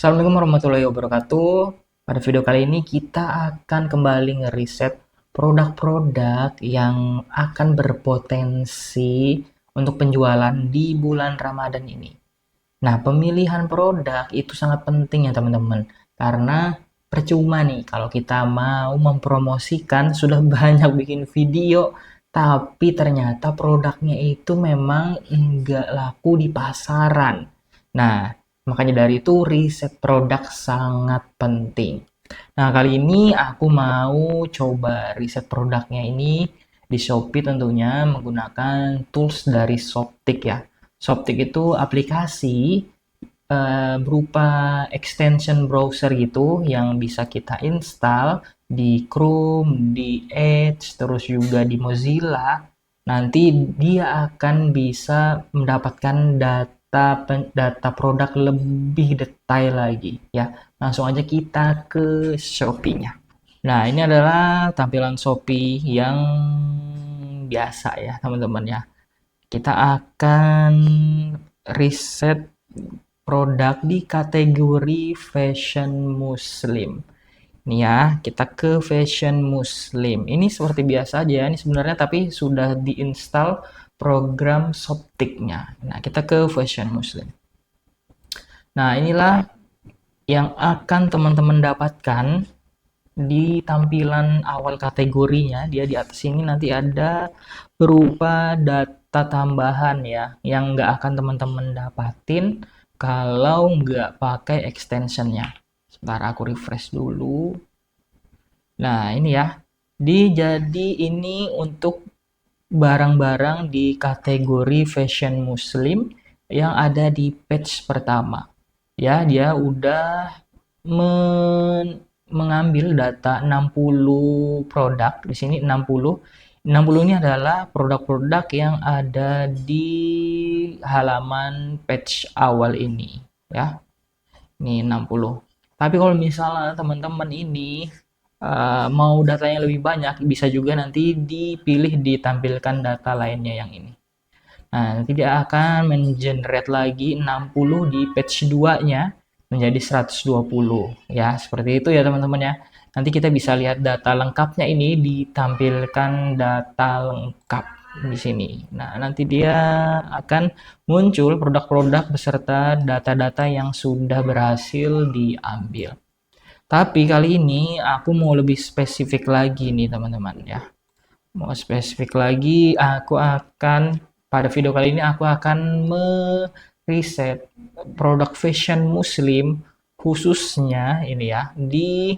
Assalamualaikum warahmatullahi wabarakatuh. Pada video kali ini kita akan kembali ngeriset produk-produk yang akan berpotensi untuk penjualan di bulan Ramadan ini. Nah, pemilihan produk itu sangat penting ya teman-teman. Karena percuma nih kalau kita mau mempromosikan sudah banyak bikin video, tapi ternyata produknya itu memang enggak laku di pasaran. Nah, makanya dari itu riset produk sangat penting. Nah, kali ini aku mau coba riset produknya ini di Shopee tentunya menggunakan tools dari Shoptik ya. Shoptik itu aplikasi berupa extension browser gitu yang bisa kita install di Chrome, di Edge, terus juga di Mozilla. Nanti dia akan bisa mendapatkan data produk lebih detail lagi ya. Langsung aja kita ke Shopee-nya. Nah, ini adalah tampilan Shopee yang biasa ya, teman-teman ya. Kita akan riset produk di kategori fashion muslim. Nih ya, kita ke fashion muslim. Ini seperti biasa aja, ini sebenarnya tapi sudah diinstal program Shoptik-nya. Nah, kita ke fashion muslim. Nah, inilah yang akan teman-teman dapatkan di tampilan awal kategorinya. Dia di atas ini nanti ada berupa data tambahan ya, yang nggak akan teman-teman dapatin kalau nggak pakai extensionnya. Sebentar aku refresh dulu. Nah, ini ya. Jadi ini untuk barang-barang di kategori fashion muslim yang ada di page pertama. Ya, dia udah mengambil data 60 produk. Di sini 60. 60 ini adalah produk-produk yang ada di halaman page awal ini, ya. Ini 60. Tapi kalau misalnya teman-teman ini mau datanya lebih banyak, bisa juga nanti dipilih ditampilkan data lainnya yang ini. Nah, nanti dia akan mengenerate lagi 60 di page 2-nya menjadi 120 ya. Seperti itu ya teman-teman ya. Nanti kita bisa lihat data lengkapnya ini ditampilkan data lengkap di sini. Nah, nanti dia akan muncul produk-produk beserta data-data yang sudah berhasil diambil. Tapi kali ini aku mau lebih spesifik lagi nih teman-teman ya. Mau spesifik lagi, pada video kali ini aku akan meriset produk fashion muslim khususnya ini ya di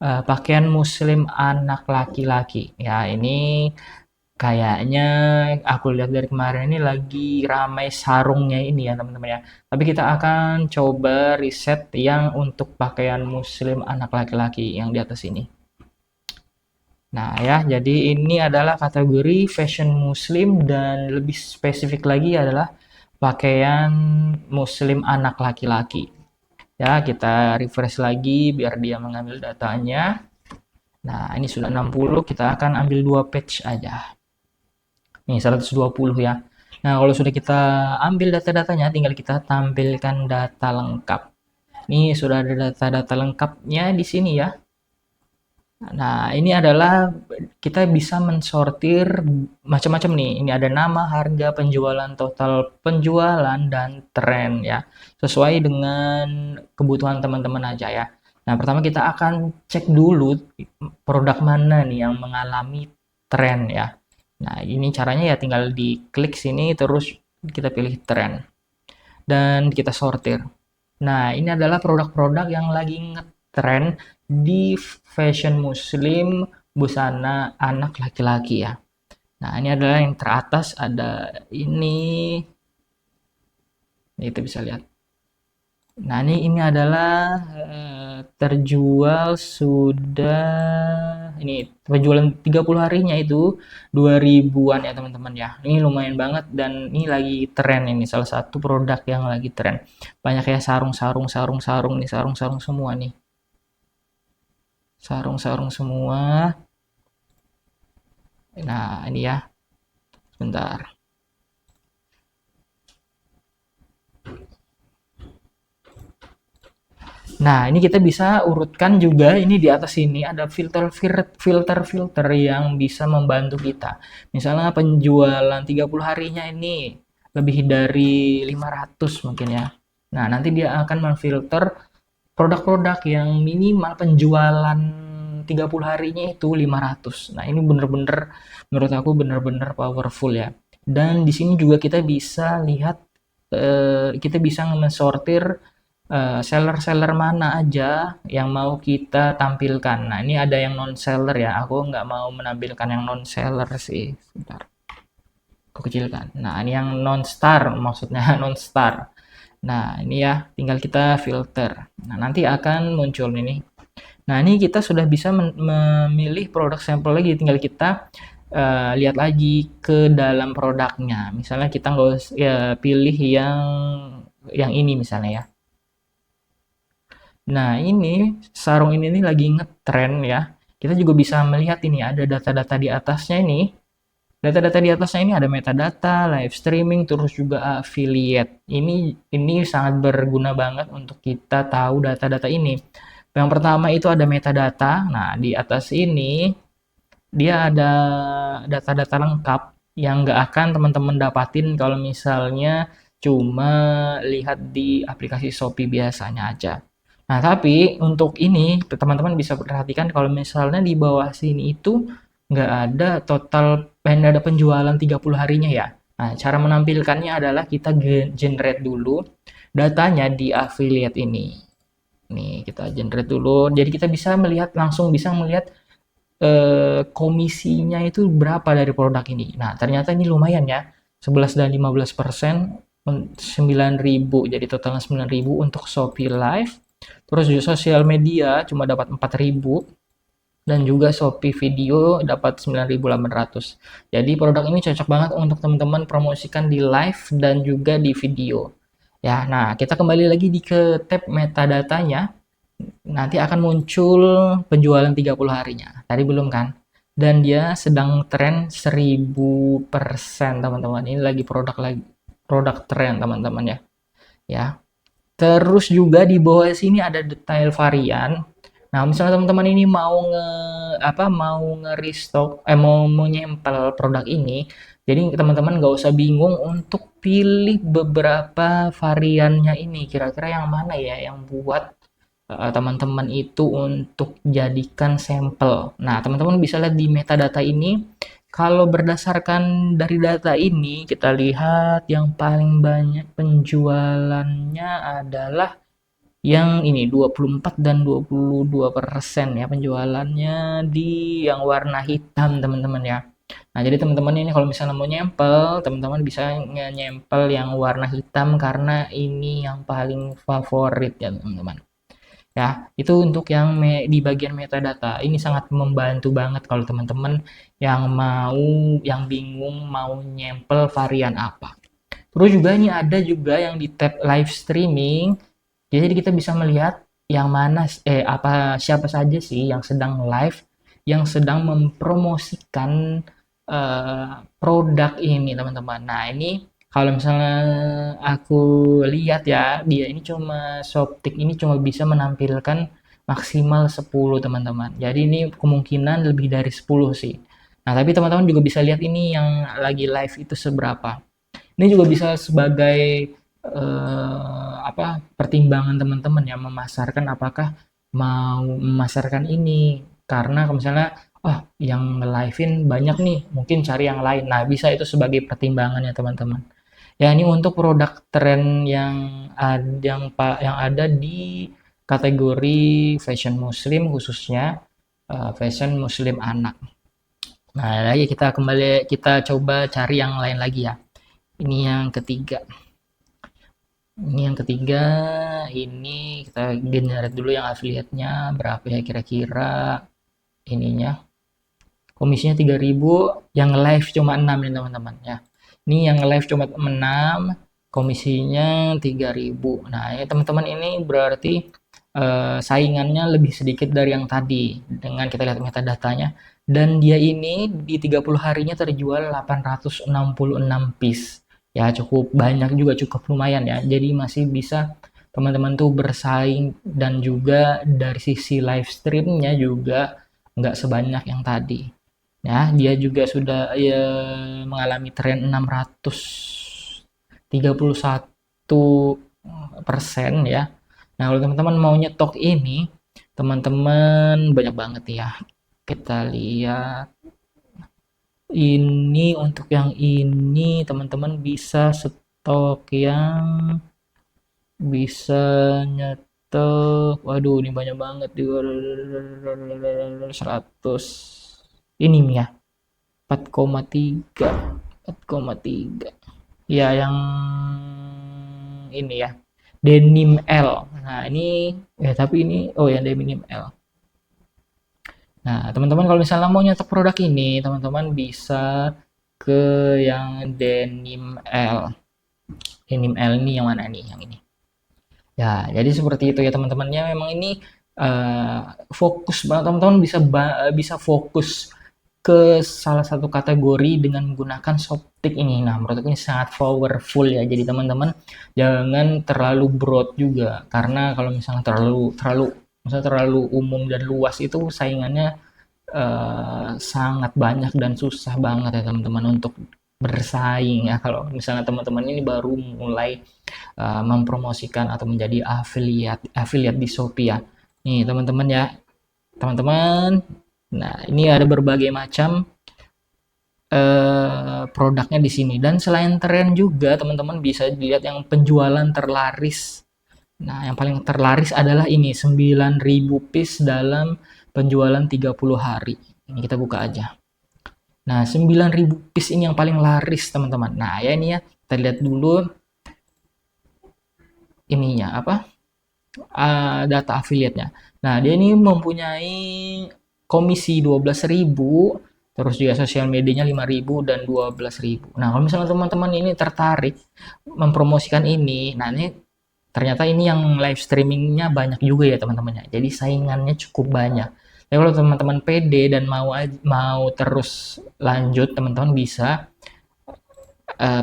pakaian muslim anak laki-laki. Ya, ini kayaknya aku lihat dari kemarin ini lagi ramai sarungnya ini ya teman-teman ya. Tapi kita akan coba riset yang untuk pakaian muslim anak laki-laki yang di atas ini. Nah ya, jadi ini adalah kategori fashion muslim dan lebih spesifik lagi adalah pakaian muslim anak laki-laki. Ya, kita refresh lagi biar dia mengambil datanya. Nah, ini sudah 60, kita akan ambil 2 page aja. Nih, 120 ya. Nah, kalau sudah kita ambil data-datanya, tinggal kita tampilkan data lengkap. Nih, sudah ada data-data lengkapnya di sini ya. Nah, ini adalah kita bisa mensortir macam-macam nih. Ini ada nama, harga, penjualan, total penjualan, dan tren ya. Sesuai dengan kebutuhan teman-teman aja ya. Nah, pertama kita akan cek dulu produk mana nih yang mengalami tren ya. Nah, ini caranya ya tinggal diklik sini terus kita pilih tren dan kita sortir. Nah, ini adalah produk-produk yang lagi ngetren di fashion muslim busana anak laki-laki ya. Nah, ini adalah yang teratas ada ini kita bisa lihat. Nah, ini adalah terjual sudah ini penjualan 30 harinya itu 2000-an ya teman-teman ya. Ini lumayan banget dan ini lagi tren ini salah satu produk yang lagi tren. Banyak ya sarung-sarung nih, sarung-sarung semua nih. Sarung-sarung semua. Nah, ini ya. Sebentar. Nah, ini kita bisa urutkan juga, ini di atas ini ada filter yang bisa membantu kita. Misalnya penjualan 30 harinya ini lebih dari 500 mungkin ya. Nah, nanti dia akan memfilter produk-produk yang minimal penjualan 30 harinya itu 500. Nah, ini bener-bener menurut aku bener-bener powerful ya. Dan di sini juga kita bisa lihat, kita bisa mensortir seller-seller mana aja yang mau kita tampilkan. Nah, ini ada yang non-seller ya. Aku nggak mau menampilkan yang non-seller sih. Sebentar, aku kecilkan. Nah, ini yang non-star maksudnya non-star. Nah, ini ya, tinggal kita filter. Nah, nanti akan muncul ini. Nah, ini kita sudah bisa memilih produk sampel lagi. Tinggal kita lihat lagi ke dalam produknya. Misalnya kita nggak usah ya, pilih yang ini misalnya ya. Nah, ini sarung ini nih lagi ngetren ya. Kita juga bisa melihat ini ada data-data di atasnya ini. Data-data di atasnya ini ada metadata, live streaming, terus juga affiliate. Ini sangat berguna banget untuk kita tahu data-data ini. Yang pertama itu ada metadata. Nah, di atas ini dia ada data-data lengkap yang nggak akan teman-teman dapatin kalau misalnya cuma lihat di aplikasi Shopee biasanya aja. Nah, tapi untuk ini teman-teman bisa perhatikan kalau misalnya di bawah sini itu nggak ada total ada penjualan 30 harinya ya. Nah, cara menampilkannya adalah kita generate dulu datanya di affiliate ini. Nih, kita generate dulu. Jadi kita bisa melihat langsung bisa melihat komisinya itu berapa dari produk ini. Nah, ternyata ini lumayan ya. 11 dan 15%, 9.000. Jadi totalnya 9.000 untuk Shopee Live. Terus juga sosial media cuma dapat 4.000 dan juga Shopee Video dapat 9.800. Jadi produk ini cocok banget untuk teman-teman promosikan di live dan juga di video. Ya, nah kita kembali lagi ke tab metadatanya. Nanti akan muncul penjualan 30 harinya. Tadi belum kan? Dan dia sedang tren 1000% teman-teman. Ini lagi produk tren teman-teman ya. Ya. Terus juga di bawah sini ada detail varian. Nah, misalnya teman-teman ini mau nge-restock mau menyempel produk ini, jadi teman-teman nggak usah bingung untuk pilih beberapa variannya ini. Kira-kira yang mana ya yang buat teman-teman itu untuk jadikan sampel. Nah, teman-teman bisa lihat di metadata ini. Kalau berdasarkan dari data ini, kita lihat yang paling banyak penjualannya adalah yang ini 24 dan 22% ya penjualannya di yang warna hitam teman-teman ya. Nah, jadi teman-teman ini kalau misalnya mau nyempel, teman-teman bisa nyempel yang warna hitam karena ini yang paling favorit ya teman-teman. Ya, itu untuk yang di bagian metadata. Ini sangat membantu banget kalau teman-teman yang bingung mau nyempel varian apa. Terus juga ini ada juga yang di tab live streaming. Jadi kita bisa melihat yang mana siapa saja sih yang sedang live, yang sedang mempromosikan produk ini, teman-teman. Nah, ini kalau misalnya aku lihat ya, dia ini Shoptik ini cuma bisa menampilkan maksimal 10 teman-teman. Jadi ini kemungkinan lebih dari 10 sih. Nah, tapi teman-teman juga bisa lihat ini yang lagi live itu seberapa. Ini juga bisa sebagai pertimbangan teman-teman ya memasarkan apakah mau memasarkan ini. Karena kalau misalnya yang nge-live-in banyak nih, mungkin cari yang lain. Nah, bisa itu sebagai pertimbangan ya teman-teman. Ya, ini untuk produk tren yang ada di kategori fashion muslim khususnya fashion muslim anak. Nah, lagi kita coba cari yang lain lagi ya. Ini yang ketiga. Ini kita generate dulu yang affiliate-nya berapa ya kira-kira ininya. Komisinya 3.000, yang live cuma 6 nih teman-teman ya. Ini yang live cuma 6, komisinya 3.000. Nah, ya teman-teman ini berarti saingannya lebih sedikit dari yang tadi dengan kita lihat metadatanya, dan dia ini di 30 harinya terjual 866 piece. Ya cukup banyak juga, cukup lumayan ya. Jadi masih bisa teman-teman tuh bersaing, dan juga dari sisi live streamnya juga nggak sebanyak yang tadi. Ya, dia juga sudah ya, mengalami tren 631% ya. Nah, kalau teman-teman mau nyetok ini, teman-teman banyak banget ya. Kita lihat ini, untuk yang ini teman-teman bisa stok yang bisa nyetok. Waduh, ini banyak banget di 100 ini ya, 4,3 4,3 ya, yang ini ya, denim L. Nah ini ya, tapi ini oh ya, denim L. Nah teman-teman kalau misalnya mau nyetok produk ini, teman-teman bisa ke yang denim L. Denim L ini yang mana nih? Yang ini ya. Jadi seperti itu ya teman-temannya. Memang ini fokus banget, teman-teman bisa fokus ke salah satu kategori dengan menggunakan Shoptik ini. Nah, menurut aku ini sangat powerful ya. Jadi teman-teman jangan terlalu broad juga, karena kalau misalnya terlalu umum dan luas, itu saingannya sangat banyak dan susah banget ya teman-teman untuk bersaing ya. Kalau misalnya teman-teman ini baru mulai mempromosikan atau menjadi affiliate di Shopee ya. Nih teman-teman ya, teman-teman. Nah, ini ada berbagai macam produknya di sini, dan selain tren juga teman-teman bisa dilihat yang penjualan terlaris. Nah, yang paling terlaris adalah ini, 9.000 piece dalam penjualan 30 hari. Ini kita buka aja. Nah, 9.000 piece ini yang paling laris teman-teman. Nah, ya ini ya, kita lihat dulu ininya apa? Data affiliate-nya. Nah, dia ini mempunyai komisi 12.000, terus juga sosial medianya 5.000 dan 12.000. Nah, kalau misalnya teman-teman ini tertarik mempromosikan ini, nah ini ternyata ini yang live streamingnya banyak juga ya teman-temannya. Jadi saingannya cukup banyak. Tapi kalau teman-teman pede dan mau terus lanjut, teman-teman bisa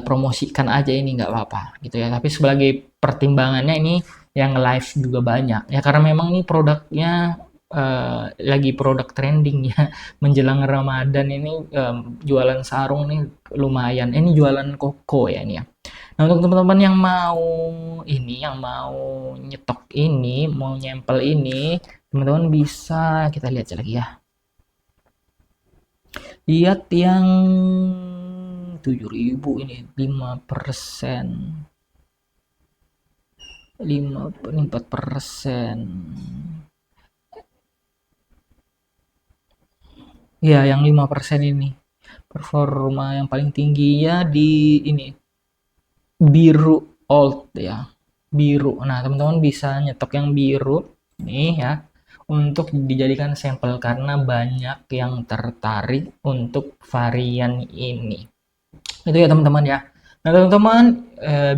promosikan aja ini, nggak apa-apa gitu ya. Tapi sebagai pertimbangannya ini yang live juga banyak ya, karena memang ini produknya lagi produk trending ya. Menjelang Ramadan ini jualan sarung nih lumayan. Ini jualan koko ya ini ya. Nah, untuk teman-teman yang mau nyetok ini, mau nyempel ini, teman-teman bisa kita lihat lagi ya. Lihat yang 7.000 ini 5%. 4%. Ya, yang 5% ini. Performa yang paling tinggi ya di ini. Biru old ya. Biru. Nah, teman-teman bisa nyetok yang biru nih ya, untuk dijadikan sampel, karena banyak yang tertarik untuk varian ini. Itu ya teman-teman ya. Nah, teman-teman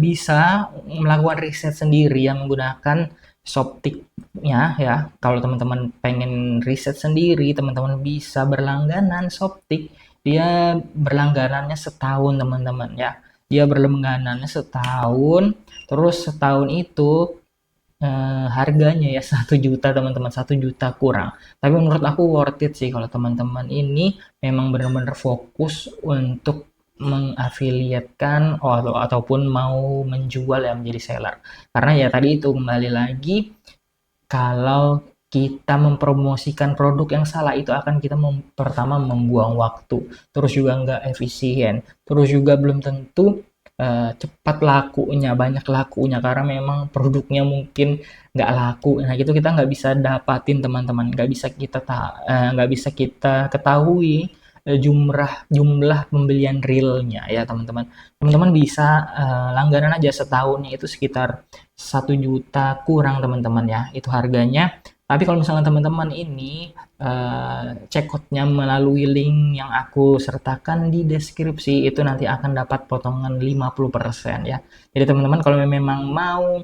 bisa melakukan riset sendiri yang menggunakan Shoptik-nya ya. Kalau teman-teman pengen riset sendiri, teman-teman bisa berlangganan Shoptik. Dia berlangganannya setahun teman-teman ya. Dia berlangganannya setahun, terus setahun itu harganya ya 1 juta teman-teman, 1 juta kurang. Tapi menurut aku worth it sih kalau teman-teman ini memang benar-benar fokus untuk mengafiliatkan ataupun mau menjual ya, menjadi seller. Karena ya tadi itu, kembali lagi, kalau kita mempromosikan produk yang salah, itu akan kita pertama membuang waktu, terus juga nggak efisien, terus juga belum tentu cepat lakunya, banyak lakunya, karena memang produknya mungkin nggak laku. Nah, itu kita nggak bisa dapatin teman-teman, nggak bisa kita ketahui jumlah pembelian realnya ya teman-teman. Teman-teman bisa langganan aja setahunnya itu sekitar 1 juta kurang teman-teman ya, itu harganya. Tapi kalau misalnya teman-teman ini cekotnya melalui link yang aku sertakan di deskripsi, itu nanti akan dapat potongan 50% ya. Jadi teman-teman kalau memang mau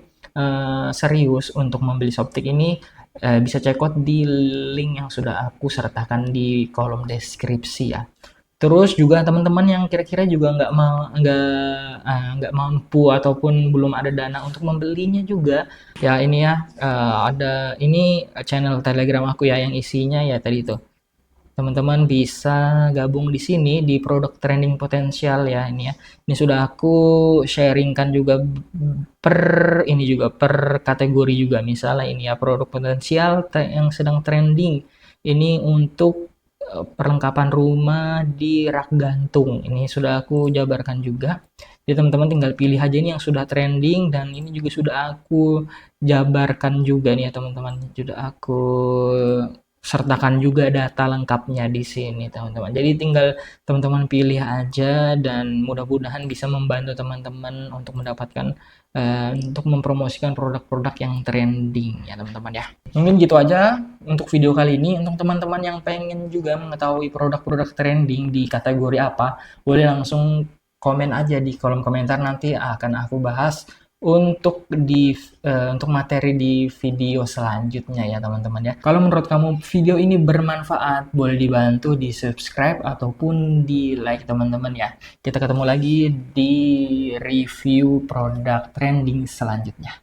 serius untuk membeli Shoptik ini, bisa cekot di link yang sudah aku sertakan di kolom deskripsi ya. Terus juga teman-teman yang kira-kira juga nggak mampu ataupun belum ada dana untuk membelinya juga, ya ini ya, ada ini channel Telegram aku ya yang isinya ya tadi itu. Teman-teman bisa gabung di sini di produk trending potensial ya ini ya. Ini sudah aku sharingkan juga per ini juga per kategori juga. Misalnya ini ya produk potensial yang sedang trending. Ini untuk perlengkapan rumah di rak gantung. Ini sudah aku jabarkan juga. Jadi teman-teman tinggal pilih aja ini yang sudah trending dan ini juga sudah aku jabarkan juga nih ya teman-teman. Sudah aku sertakan juga data lengkapnya di sini teman-teman. Jadi tinggal teman-teman pilih aja dan mudah-mudahan bisa membantu teman-teman untuk mendapatkan untuk mempromosikan produk-produk yang trending ya teman-teman ya. Mungkin gitu aja untuk video kali ini. Untuk teman-teman yang pengen juga mengetahui produk-produk trending di kategori apa, boleh langsung komen aja di kolom komentar, nanti akan aku bahas untuk materi di video selanjutnya ya teman-teman ya. Kalau menurut kamu video ini bermanfaat, boleh dibantu di subscribe ataupun di like teman-teman ya. Kita ketemu lagi di review produk trending selanjutnya.